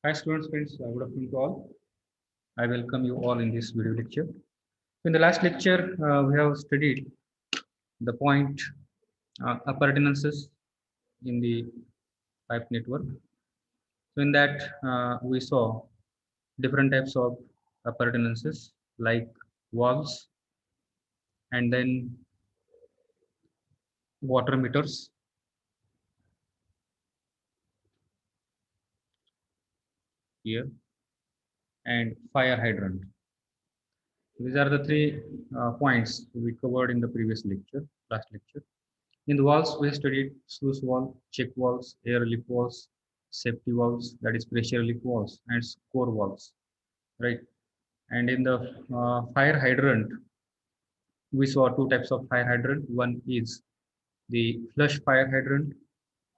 Hi students, friends, good afternoon to all. I welcome you all in this video lecture. In the last lecture, we have studied the point appurtenances in the pipe network. So in that, we saw different types of appurtenances like valves and then water meters here and fire hydrant. These are the three points we covered in the previous lecture, last lecture. In the valves, we studied sluice valve, check valves, air relief valves, safety valves, that is pressure relief valves, and core valves, right? And in the fire hydrant, we saw two types of fire hydrant. One is the flush fire hydrant.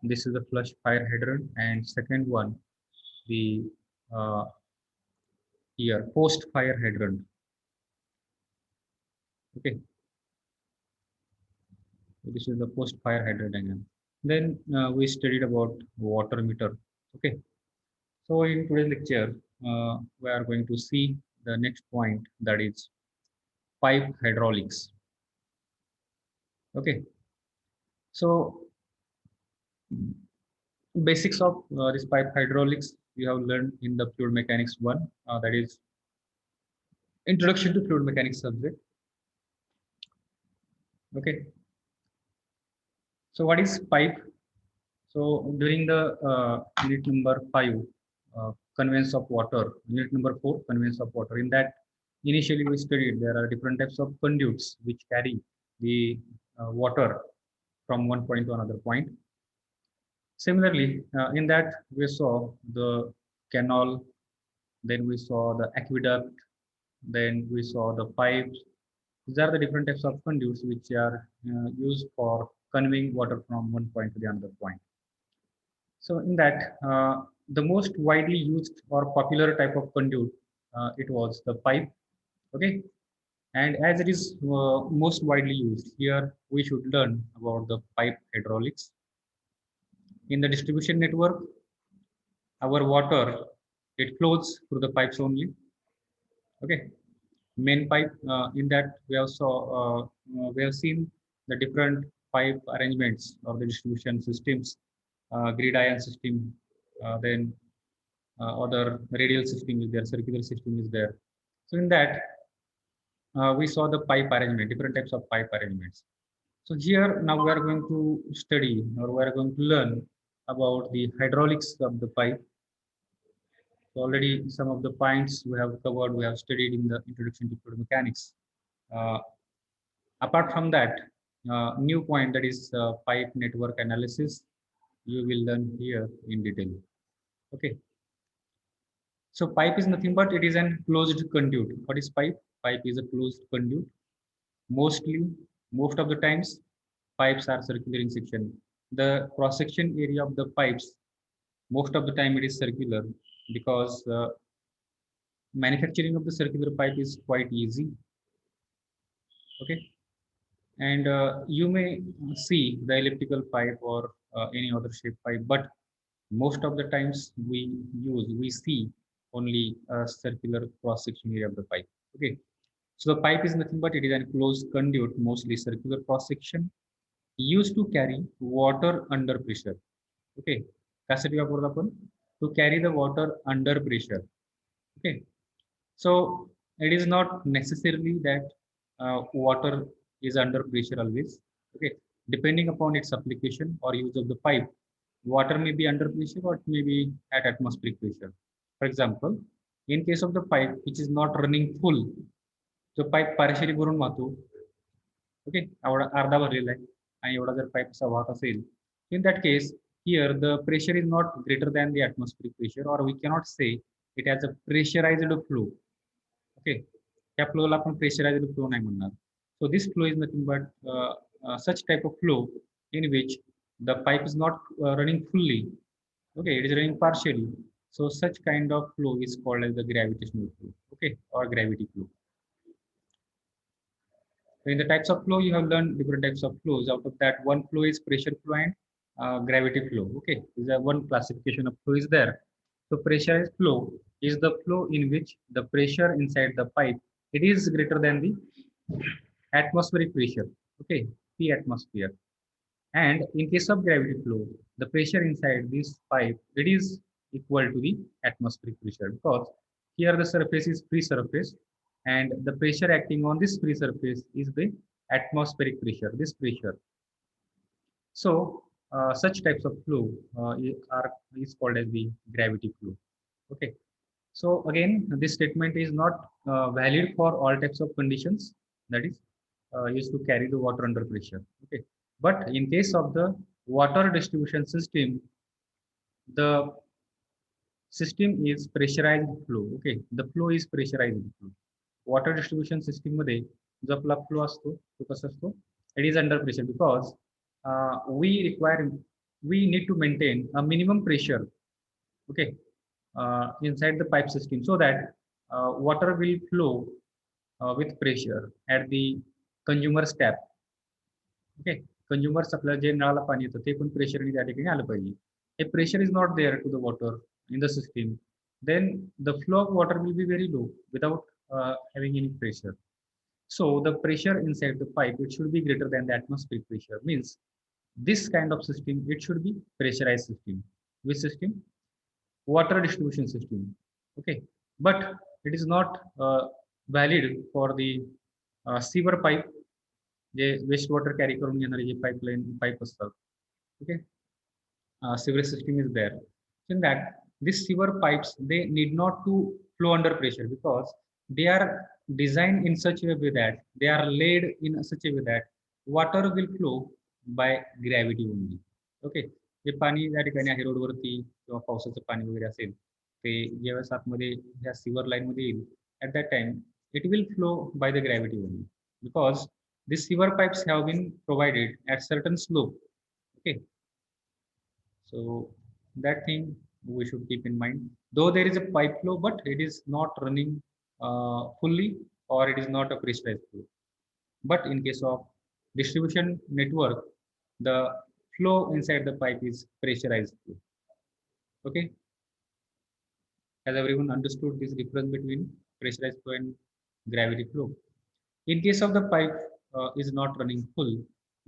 This is the flush fire hydrant, and second one, the uh, here post fire hydrant. Okay, so this is the post fire hydrant again. Then we studied about water meter. Okay, so in today's lecture, we are going to see the next point, that is pipe hydraulics. Okay, so basics of this pipe hydraulics you have learned in the fluid mechanics one, that is introduction to fluid mechanics subject. Okay, so what is pipe? So during the unit number 5, conveyance of water, unit number 4, conveyance of water. In that, initially we studied there are different types of conduits which carry the water from one point to another point. Similarly, in that we saw the canal, then we saw the aqueduct, then we saw the pipes. These are the different types of conduits which are used for conveying water from one point to the another point. So in that, the most widely used or popular type of conduit, it was the pipe. Okay, and as it is most widely used, here we should learn about the pipe hydraulics. In the distribution network, our water, it flows through the pipes only. Okay, main pipe. In that, we have seen the different pipe arrangements of the distribution systems, grid iron system, then other radial system is there, circular system is there. So in that, we saw the pipe arrangement, different types of pipe arrangements. So here now we are going to study, or we are going to learn about the hydraulics of the pipe. So already some of the points we have covered, we have studied in the introduction to fluid mechanics. Uh, Apart from that, new point, that is pipe network analysis, you will learn here in detail. Okay. So pipe is nothing but it is an closed conduit. What is pipe? Pipe is a closed conduit. Mostly, most of the times, pipes are circular in section. The cross section area of the pipes, most of the time it is circular, because manufacturing of the circular pipe is quite easy. Okay, and you may see the elliptical pipe or any other shape pipe, but most of the times we see only a circular cross section area of the pipe. Okay, so the pipe is nothing but it is a closed conduit, mostly circular cross section, used to carry water under pressure. Okay, त्यासाठी वापरतो आपण to carry the water under pressure. Okay, so it is not necessarily that water is under pressure always. Okay, depending upon its application or use of the pipe, water may be under pressure or it may be at atmospheric pressure. For example, in case of the pipe which is not running full, जो pipe partially भरून वाहतो, okay, एवढा अर्धा भरलेला आहे आणि एवढा जर पाईप असा वाहत असेल, in that case, here the pressure is not greater than the atmospheric pressure, or we cannot say it has a pressurized flow. Okay, त्या फ्लोला आपण प्रेशराइज्ड फ्लो नाही म्हणणार. So this flow is nothing but such type of flow in which the pipe is not running fully. Okay, it is running partially. So such kind of flow is called as the gravitational flow. Okay, or gravity flow. So in the types of flow, you have learned different types of flows. Out of that, one flow is pressure flow and gravity flow. Okay, is one classification of flow is there. So pressurized flow is the flow in which the pressure inside the pipe it is greater than the atmospheric pressure. Okay, P atmosphere. And in case of gravity flow, the pressure inside this pipe it is equal to the atmospheric pressure because here the surface is free surface and the pressure acting on this free surface is the atmospheric pressure, this pressure. So such types of flow are is called as the gravity flow. Okay. So again, this statement is not valid for all types of conditions that is used to carry the water under pressure. Okay. But in case of the water distribution system, the system is pressurized flow. Okay. The flow is pressurized flow. Water distribution system मध्ये जो आपला flow असतो तो कसा असतो it is under pressure because we need to maintain a minimum pressure, okay, inside the pipe system so that water will flow with pressure at the consumer's tap. Okay, consumers आपल्याला जे नळाला पाणी येतं ते पण प्रेशरने त्या ठिकाणी आलं पाहिजे. If pressure is not there to the water in the system, then the flow of water will be very low without having any pressure. So the pressure inside the pipe it should be greater than the atmospheric pressure. Means this kind of system it should be pressurized system. Which system? Water distribution system. Okay, but it is not valid for the sewer pipe जे waste water carry करून घेणारे जे pipe असतात. Okay, sewerage system is there. So in that these sewer pipes they need not to flow under pressure because they are designed in such a way that they are laid in such a way that water will flow by gravity only. Okay, जे पाणी या ठिकाणी आहे रोडवरती किंवा पावसाचं पाणी वगैरे असेल ते ज्यावेळेस आतमध्ये ह्या सिवर लाईन मध्ये येईल at that time it will flow by the gravity only because these sewer pipes have been provided at certain slope. Okay, so that thing we should keep in mind. Though there is a pipe flow, but it is not running fully or it is not a pressurized flow. But in case of distribution network, the flow inside the pipe is pressurized flow. Okay, has everyone understood this difference between pressurized flow and gravity flow? In case of the pipe is not running full,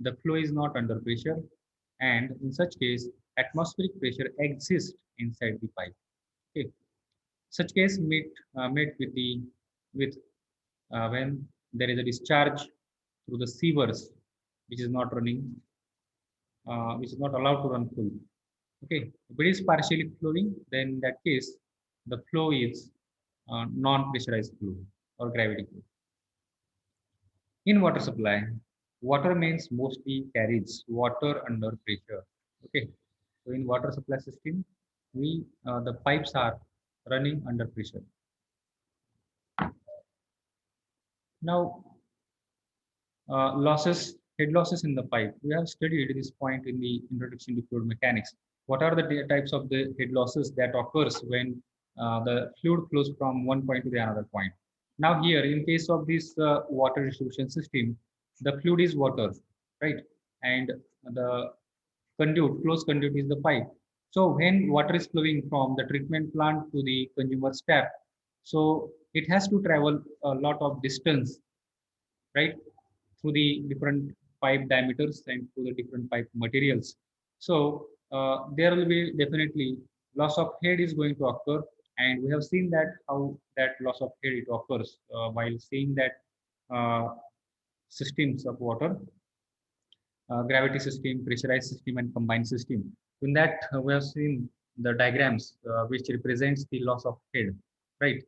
the flow is not under pressure, and in such case, atmospheric pressure exists inside the pipe. Okay, such case met with the with when there is a discharge through the sewers, which is not running, which is not allowed to run full. Okay, if it is partially flowing, then in that case, the flow is non-pressurized flow or gravity flow. In water supply, water mains mostly carries water under pressure. Okay, so in water supply system, we the pipes are running under pressure. Now, head losses in the pipe. We have studied this point in the introduction to fluid mechanics. What are the types of the head losses that occurs when the fluid flows from one point to the another point? Now here, in case of this water distribution system, the fluid is water, right? And the closed conduit is the pipe. So when water is flowing from the treatment plant to the consumer's tap, so it has to travel a lot of distance, right, through the different pipe diameters and through the different pipe materials. So there will be definitely loss of head is going to occur, and we have seen that how that loss of head it occurs while seeing that uh, systems of water, gravity system, pressurized system, and combined system. In that, we have seen the diagrams which represents the loss of head, right?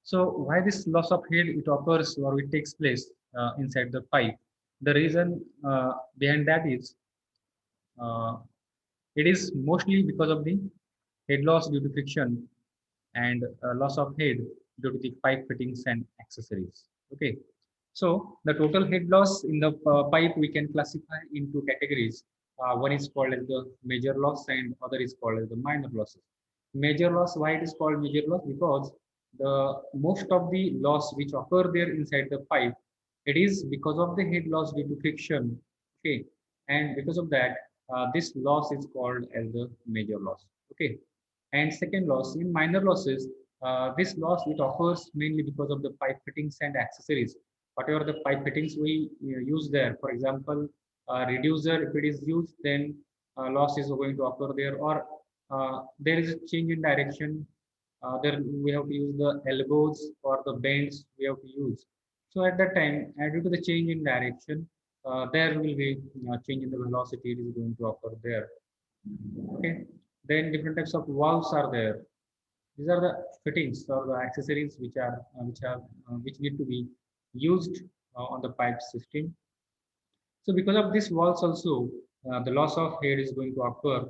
So why this loss of head it occurs or it takes place inside the pipe? The reason behind that is uh, it is mostly because of the head loss due to friction and loss of head due to the pipe fittings and accessories. Okay, so the total head loss in the pipe we can classify into categories. One is called as the major loss and other is called as the minor losses. Major loss, why it is called major loss? Because the most of the loss which occur there inside the pipe, it is because of the head loss due to friction. Okay, and because of that, this loss is called as the major loss. Okay, And second loss, in minor losses, this loss it occurs mainly because of the pipe fittings and accessories. Whatever the pipe fittings we use there, for example, reducer, if it is used, then loss is going to occur there, or there is a change in direction. There we have to use the elbows or the bends we have to use. So at that time, due to the change in direction, there will be change in the velocity. It is going to occur there. Okay. Then different types of valves are there. These are the fittings or the accessories which need to be used on the pipe system. So because of this valves also, the loss of head is going to occur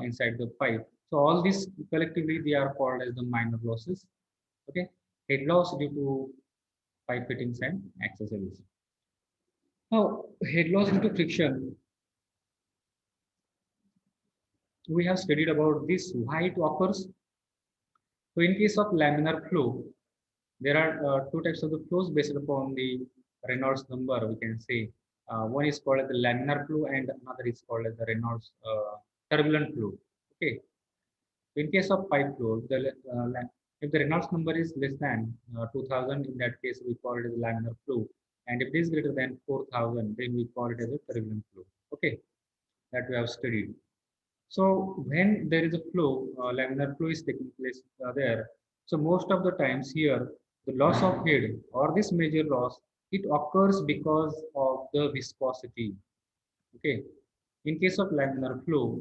inside the pipe. So all these collectively they are called as the minor losses. Okay, head loss due to pipe fittings and accessories. Now head loss due to friction. We have studied about this why it occurs. So in case of laminar flow, there are two types of the flows based upon the Reynolds number, we can say. One is called as the laminar flow and another is called as the Reynolds turbulent flow. Okay. In case of pipe flow, if the Reynolds number is less than 2000, in that case we call it as laminar flow. And if it is greater than 4000, then we call it as a turbulent flow. Okay. That we have studied. So when there is a flow, laminar flow is taking place there. So most of the times here, the loss of head or this major loss, it occurs because of the viscosity. Okay. In case of laminar flow,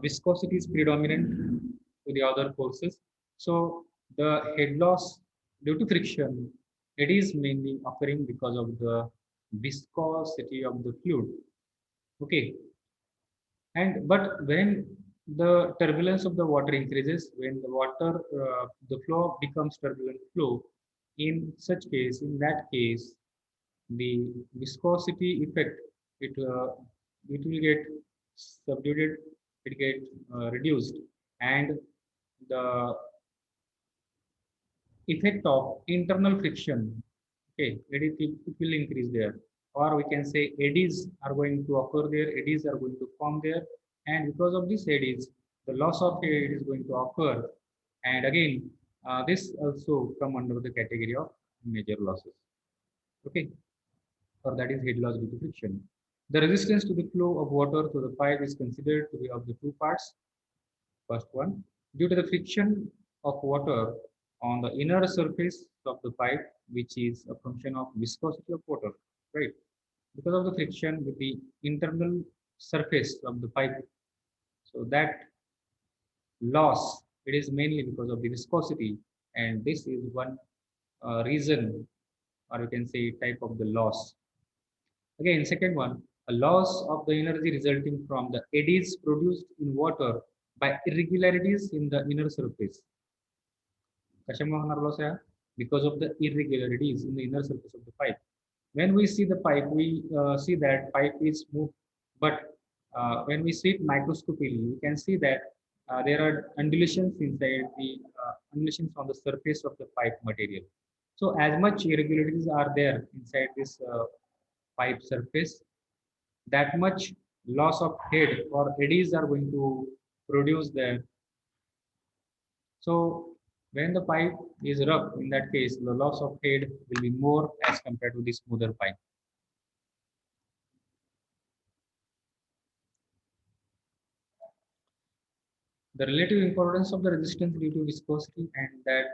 viscosity is predominant to the other forces. So the head loss due to friction, it is mainly occurring because of the viscosity of the fluid. Okay. And but when the turbulence of the water increases, when the water, the flow becomes turbulent flow, in that case, the viscosity effect, it, uh, it will get subdued, it get reduced, and the effect of internal friction, okay, it will increase there. Or we can say eddies are going to occur there, eddies are going to form there, and because of these eddies, the loss of head is going to occur. And again, this also come under the category of major losses. Okay, or that is head loss due to friction. The resistance to the flow of water through the pipe is considered to be of the two parts. First one, due to the friction of water on the inner surface of the pipe, which is a function of viscosity of water, right? Because of the friction with the internal surface of the pipe, so that loss, it is mainly because of the viscosity, and this is one reason, or you can say type of the loss. Again, second one, a loss of the energy resulting from the eddies produced in water by irregularities in the inner surface. कशामुळे होणार loss आहे? Because of the irregularities in the inner surface of the pipe. When we see the pipe, we see that pipe is smooth, but when we see it microscopically, we can see that there are undulations inside the undulations on the surface of the pipe material. So as much irregularities are there inside this pipe surface, that much loss of head or eddies are going to produce there. So when the pipe is rough, in that case, the loss of head will be more as compared to the smoother pipe. The relative importance of the resistance due to viscosity and that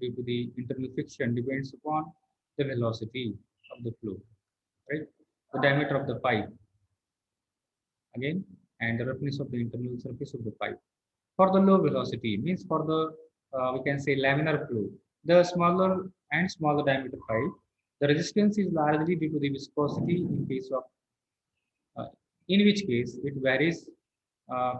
due to the internal friction depends upon the velocity of the flow, right? The diameter of the pipe, again, and the roughness of the internal surface of the pipe. For the low velocity, means for the, we can say laminar flow, the smaller and smaller diameter pipe, the resistance is largely due to the viscosity in case of, uh, in which case it varies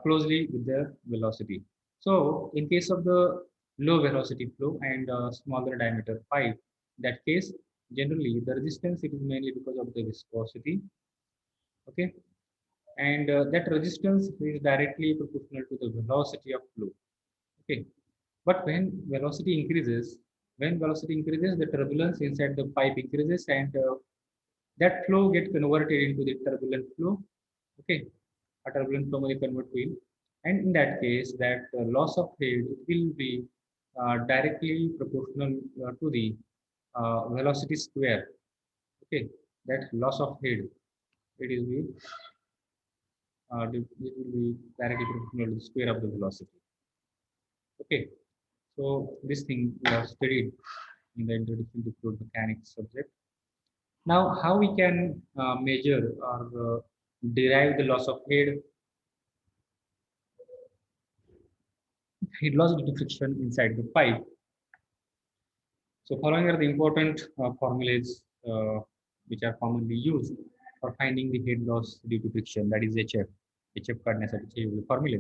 closely with the velocity. So in case of the low velocity flow and smaller diameter pipe, that case generally the resistance it is mainly because of the viscosity. Okay, and that resistance is directly proportional to the velocity of flow. Okay, but when velocity increases, the turbulence inside the pipe increases, and that flow get converted into the turbulent flow. Okay, a turbulent flow may convert to And in that case, that loss of head will be directly proportional to the velocity square. Okay, that loss of head, it is the it will be directly proportional to the square of the velocity. Okay, so this thing we have studied in the introduction to fluid mechanics subject. Now, how we can measure or derive the loss of head loss due to friction inside the pipe. So following are the important formulas which are commonly used for finding the head loss due to friction, that is HF. HF काढण्यासाठी formula.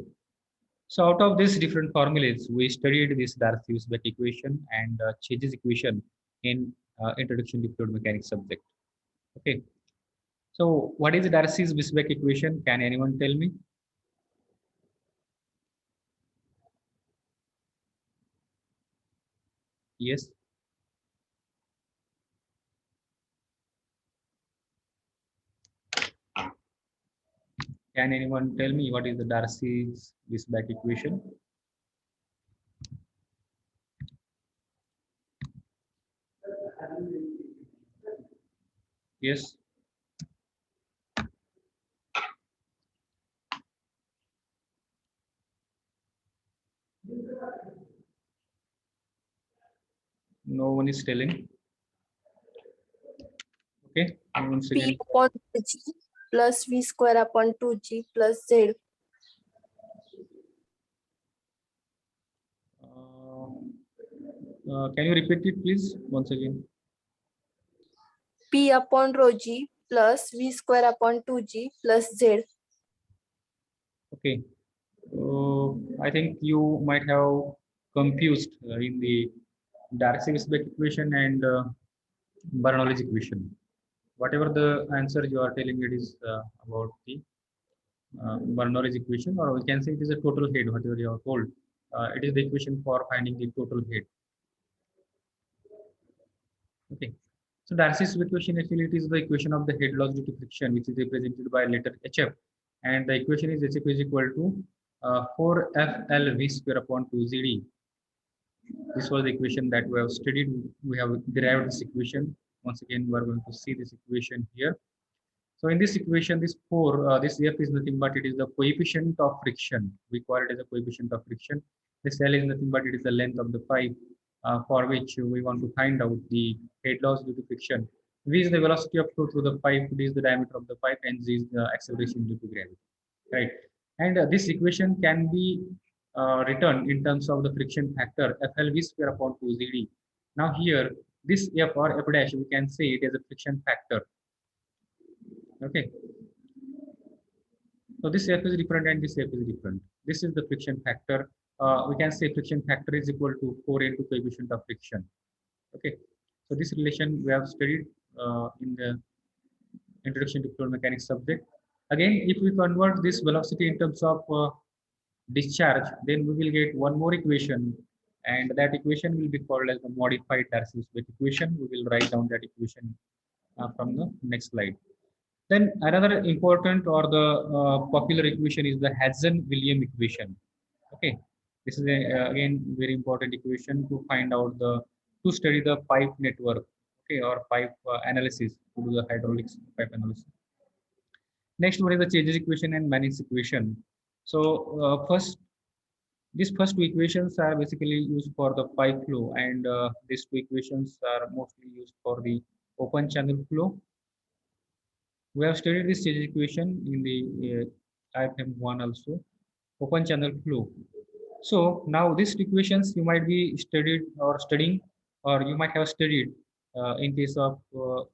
So out of these different formulas, we studied this Darcy-Weisbach equation and Chase's equation in Introduction to Fluid Mechanics subject. Okay. So what is Darcy's Weisbach equation? Can anyone tell me? Yes. Can anyone tell me what is the Darcy's Weisbach equation? Yes. No one is telling. Okay. Once P again. upon G plus V square upon 2G plus Z. Can you repeat it, please, once again? P upon rho G plus V square upon 2G plus Z. Okay. I think you might have confused in the Darcy-Weisbach equation and Bernoulli's equation. Whatever the answer you are telling, it is about the Bernoulli's equation, or we can say it is a total head, whatever you are told. It is the equation for finding the total head. Okay. So Darcy's equation actually it is the equation of the head loss due to friction, which is represented by letter HF, and the equation is HF is equal to 4FLV square upon 2ZD. This was the equation that we have studied. We have derived this equation. Once again, we are going to see this equation here. So in this equation, this 4, this F is nothing but it is the coefficient of friction. We call it as a coefficient of friction. This L is nothing but it is the length of the pipe for which we want to find out the head loss due to friction. V is the velocity of flow through the pipe, D is the diameter of the pipe, and Z is the acceleration due to gravity. Right. And this equation can be written in terms of the friction factor FLV square upon 2ZD. Now here, this F or F dash, we can say it as a friction factor. Okay. So this F is different and this F is different. This is the friction factor. We can say friction factor is equal to 4 into coefficient of friction. Okay. So this relation we have studied in the introduction to fluid mechanics subject. Again, if we convert this velocity in terms of discharge, then we will get one more equation, and that equation will be called as the modified Darcy-Weisbach equation. We will write down that equation from the next slide. Then another important or the popular equation is the Hazen-Williams equation. Okay, this is again very important equation to find out to study the pipe network. Okay, or pipe analysis, to do the hydraulics pipe analysis. Next one is the Chase's equation and Manning's equation. So these first two equations are basically used for the pipe flow, and these two equations are mostly used for the open channel flow. We have studied this Chase's equation in the IFM 1 also, open channel flow. So now these equations you might be studied or studying, or you might have studied in case of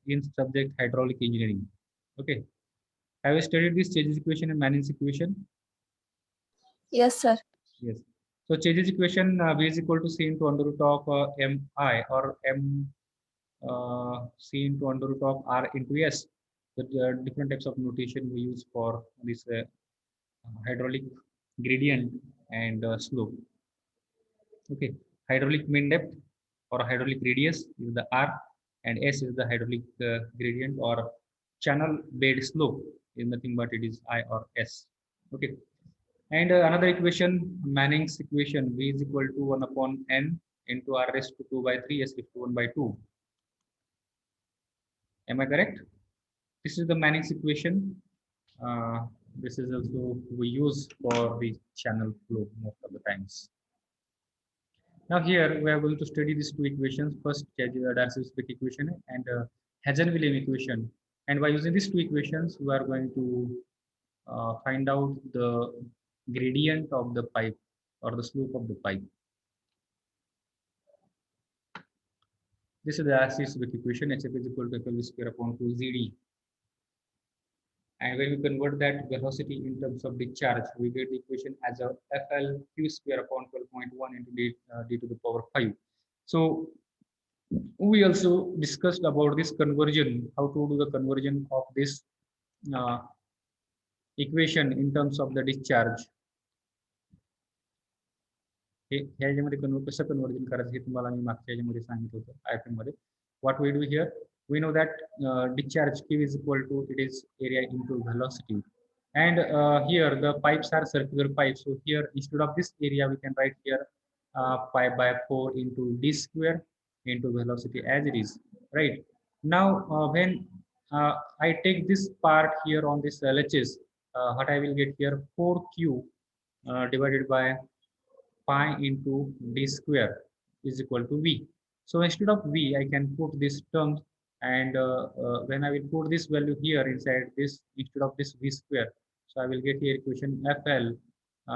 in subject hydraulic engineering. Okay, have you studied this Chase's equation and Manning's equation? Yes, sir. Yes. So Chase's equation V is equal to C into under root of Mi or M C into under root of R into S. The different types of notation we use for this hydraulic gradient and slope. Okay, hydraulic mean depth or hydraulic radius is the R, and S is the hydraulic gradient or channel bed slope is nothing but it is I or S. Okay, And another equation, Manning's equation, V is equal to 1 upon N into R raised to 2 by 3 S raised to 1 by 2. Am I correct? This is the Manning's equation. This is also we use for the channel flow most of the times. Now here we are going to study these two equations. First, Darcy-Weisbach equation and Hazen-Williams equation. And by using these two equations, we are going to find out the gradient of the pipe or the slope of the pipe. This is the Darcy-Weisbach equation. HF is equal to FL square upon 2 ZD. And when we convert that velocity in terms of the charge, we get the equation as a FL q square upon 12.1 into d to the power 5. So we also discussed about this conversion, how to do the conversion of this uh, equation in terms of the discharge. ह्याच्यामध्ये कसं conversion करायचं हे तुम्हाला मी मागच्या ह्याच्यामध्ये सांगितलं होतं item मध्ये. What we do here, we know that discharge Q is equal to it is area into velocity, and here the pipes are circular pipes. So here instead of this area we can write here pi by 4 into d square into velocity as it is, right? Now when I take this part here on this LHS, what I will get here 4Q divided by pi into d square is equal to V. So instead of V, I can put this term, and when I will put this value here inside this instead of this V square, so I will get here equation FL.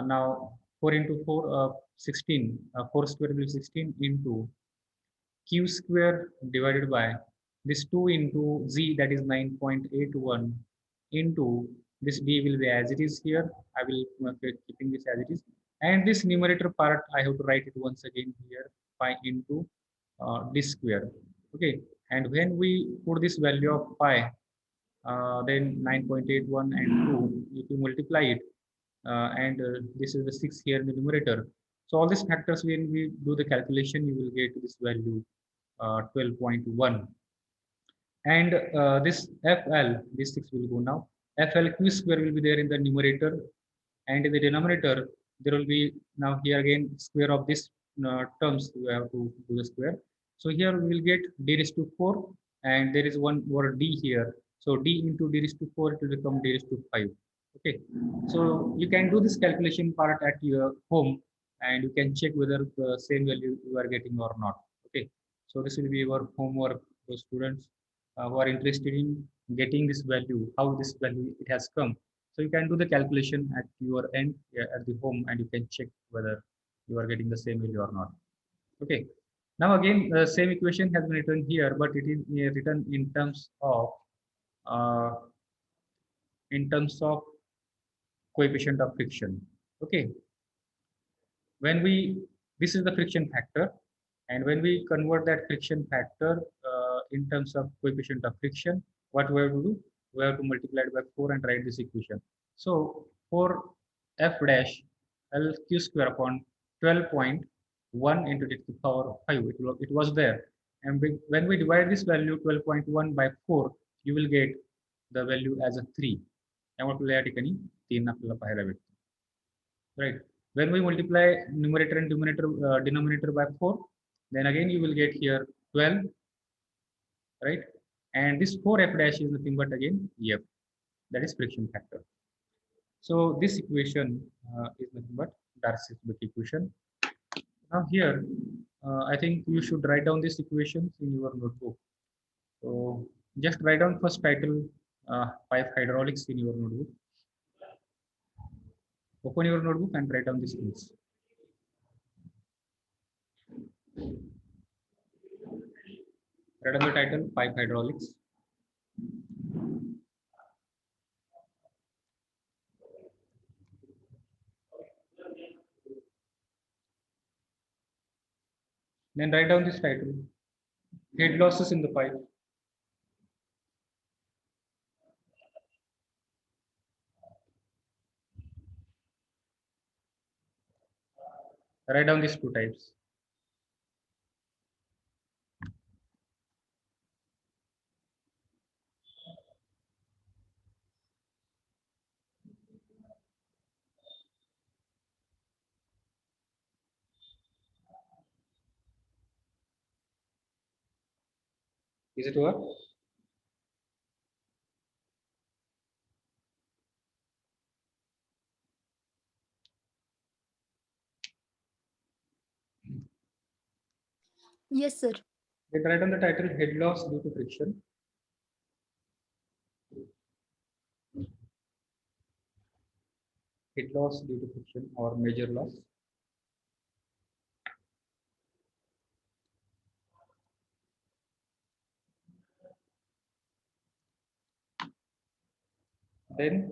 Now 4 into 4, 16. 4 square will be 16 into Q square divided by this 2 into Z, that is 9.81 into this D will be as it is here. I will keeping this as it is, and this numerator part I have to write it once again here, pi into d square. Okay, and when we put this value of pi, then 9.81 and 2, if you multiply it, and this is the 6 here in the numerator. So all these factors, when we do the calculation, you will get this value 12.1. And this FL, this 6 will go now. FL q square will be there in the numerator, and in the denominator, there will be now here again square of this terms, we have to do the square. So here we will get d raised to 4, and there is one more d here. So d into d raised to 4, it will become d raised to 5. Okay, so you can do this calculation part at your home, and you can check whether the same value you are getting or not. Okay, so this will be your homework for students who are interested in getting this value, how this value it has come. So you can do the calculation at your end at the home, and you can check whether you are getting the same value or not. Okay. Now again, the same equation has been written here, but it is written uh, in terms of coefficient of friction. Okay. When we, this is the friction factor, and when we convert that friction factor in terms of coefficient of friction, what we have to do? We have to multiply it by 4 and write this equation. So 4 f dash L q square upon 12.1 into the power 5. It was there. And when we divide this value 12.1 by 4, you will get the value as a 3. त्यामुळे आपल्याला या ठिकाणी 3 आपल्याला पाहायला भेटतं. Right. When we multiply numerator and denominator by 4, then again you will get here 12, right? And this 4f dash is nothing but again f, that is friction factor. So this equation is nothing but Darcy-Weisbach equation. Now here, I think you should write down these equations in your notebook. So just write down first title, pipe hydraulics in your notebook. Open your notebook and write down these things. Write down the title, pipe hydraulics. Then write down this title, head losses in the pipe. Write down these two types. Is it over? Yes, sir. Then write on the title head loss due to friction. Head loss due to friction or major loss. Then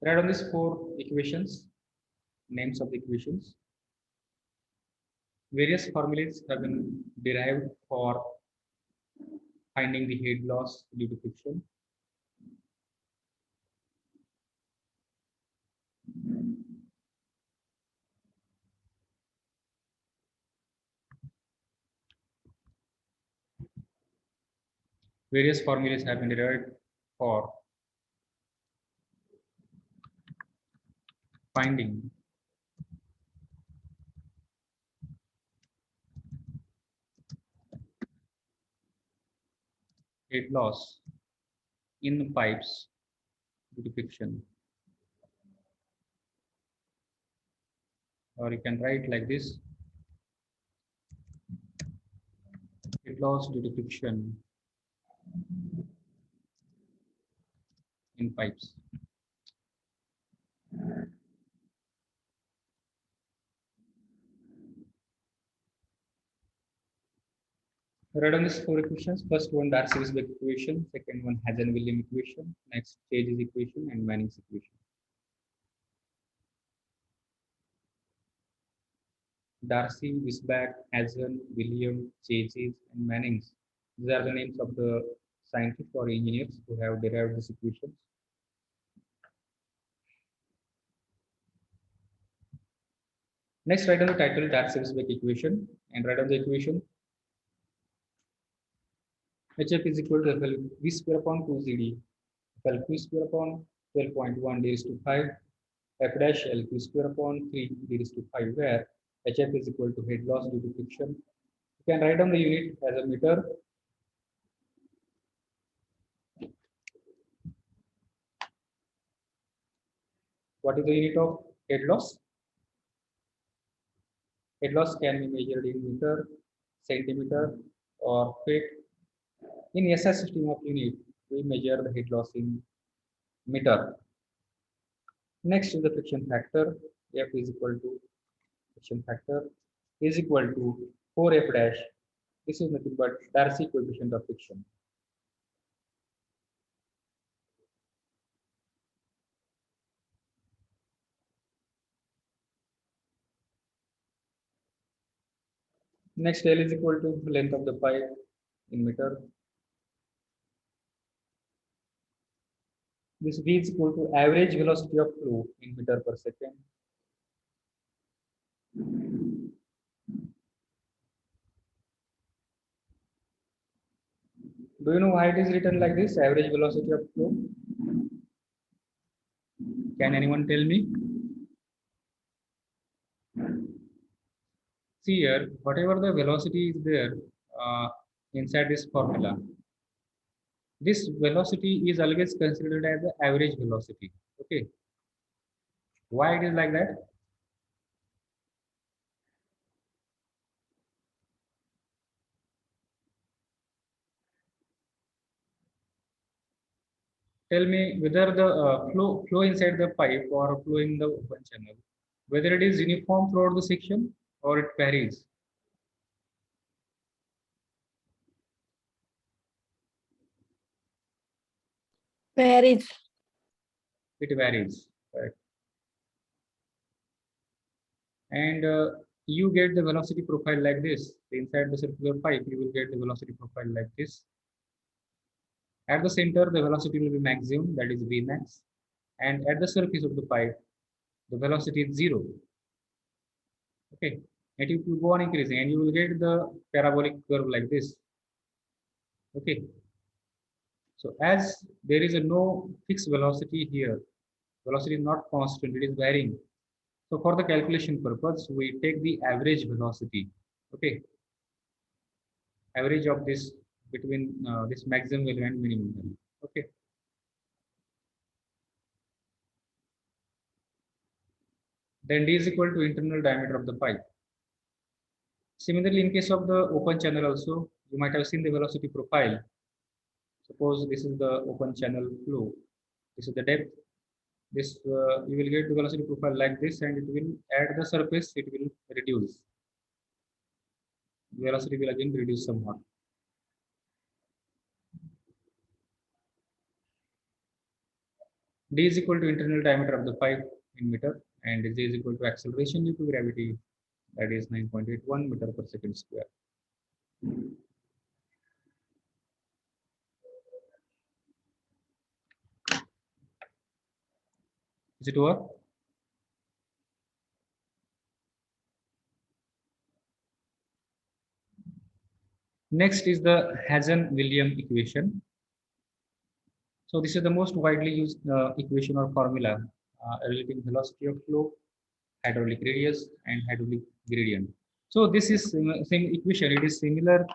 write on these four equations, names of the equations. Various formulas have been derived for finding the head loss due to friction. Various formulas have been derived for finding head loss in pipes due to friction. Or you can write like this: head loss due to friction in pipes. Write on these four equations. First one, Darcy-Weisbach equation. Second one, Hazen-Williams equation. Next, Chase's equation and Manning's equation. Darcy, Weisbach, Hazen, Williams, Chases, and Manning's. These are the names of the scientists or engineers who have derived these equations. Next, write on the title Darcy-Weisbach equation and write on the equation. HF is equal to FL square upon 2ZD. FL square upon 12.1 d raised to 5. F dash LQ square upon 3 d raised to 5, where HF is equal to head loss due to friction. You can write down the unit as a meter. What is the unit of head loss? Head loss can be measured in meter, centimeter, or feet. In SI system of unit, we measure the head loss in meter. Next is the friction factor. F is equal to friction factor is equal to 4F dash. This is nothing but Darcy coefficient of friction. Next, L is equal to length of the pipe in meter. This V is equal to average velocity of flow in meter per second. Do you know why it is written like this, average velocity of flow? Can anyone tell me? See here, whatever the velocity is there inside this formula, this velocity is always considered as the average velocity. Okay. Why it is like that? Tell me whether the flow inside the pipe or flow in the open channel, whether it is uniform throughout the section or it varies. Varies. It varies, right? And you get the velocity profile like this. Inside the circular pipe, you will get the velocity profile like this. At the center, the velocity will be maximum, that is Vmax. And at the surface of the pipe, the velocity is 0. Okay. And it will go on increasing and you will get the parabolic curve like this. Okay. So as there is a no fixed velocity here, velocity is not constant, it is varying. So for the calculation purpose, we take the average velocity, okay, average of this between this maximum value and minimum value, okay. Then d is equal to internal diameter of the pipe. Similarly, in case of the open channel also, you might have seen the velocity profile. Suppose this is the open channel flow, this is the depth. This you will get the velocity profile like this, and it will at the surface it will reduce. The velocity will again reduce somewhat. D is equal to internal diameter of the pipe in meter, and G is equal to acceleration due to gravity, that is 9.81 meter per second square. Is it over? Next is the Hazen-Williams equation. So this is the most widely used equation or formula relating velocity of flow, hydraulic radius, and hydraulic gradient. So this is same equation. It is similar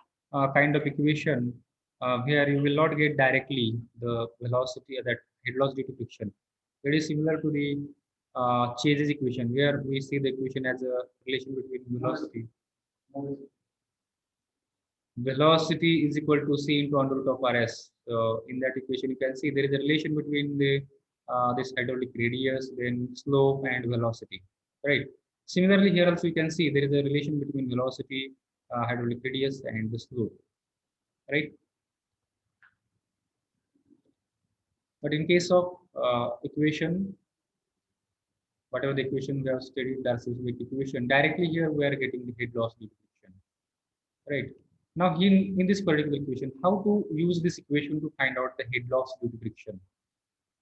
kind of equation where you will not get directly the velocity that head loss due to friction. It is similar to the Chase's equation, where we see the equation as a relation between velocity. Velocity is equal to c into under root of rs. So in that equation, you can see there is a relation between the this hydraulic radius, then slope and velocity, right? Similarly, here also you can see there is a relation between velocity, hydraulic radius, and the slope, right? But in case of equation, whatever the equation we have studied, Darcy-Weisbach equation, directly here we are getting the head loss due to friction, right? Now, in this particular equation, how to use this equation to find out the head loss due to friction?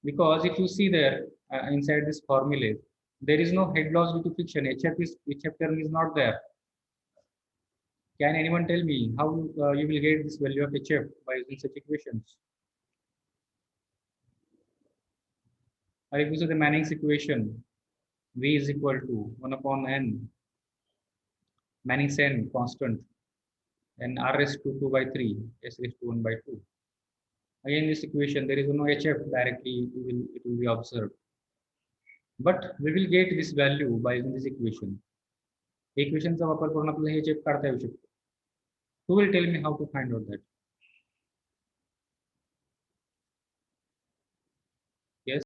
Because if you see there inside this formula, there is no head loss due to friction. HF term is not there. Can anyone tell me how you will get this value of HF by using such equations? Or if you see the Manning's equation, V is equal to 1 upon N, Manning's N constant, and R raised to 2 by 3, S raised to 1 by 2. Again, this equation, there is no HF directly, it will be observed. But we will get this value by using this equation. Equationचा वापर करून आपल्याला HF काढता येऊ शकतो. Who will tell me how to find out that?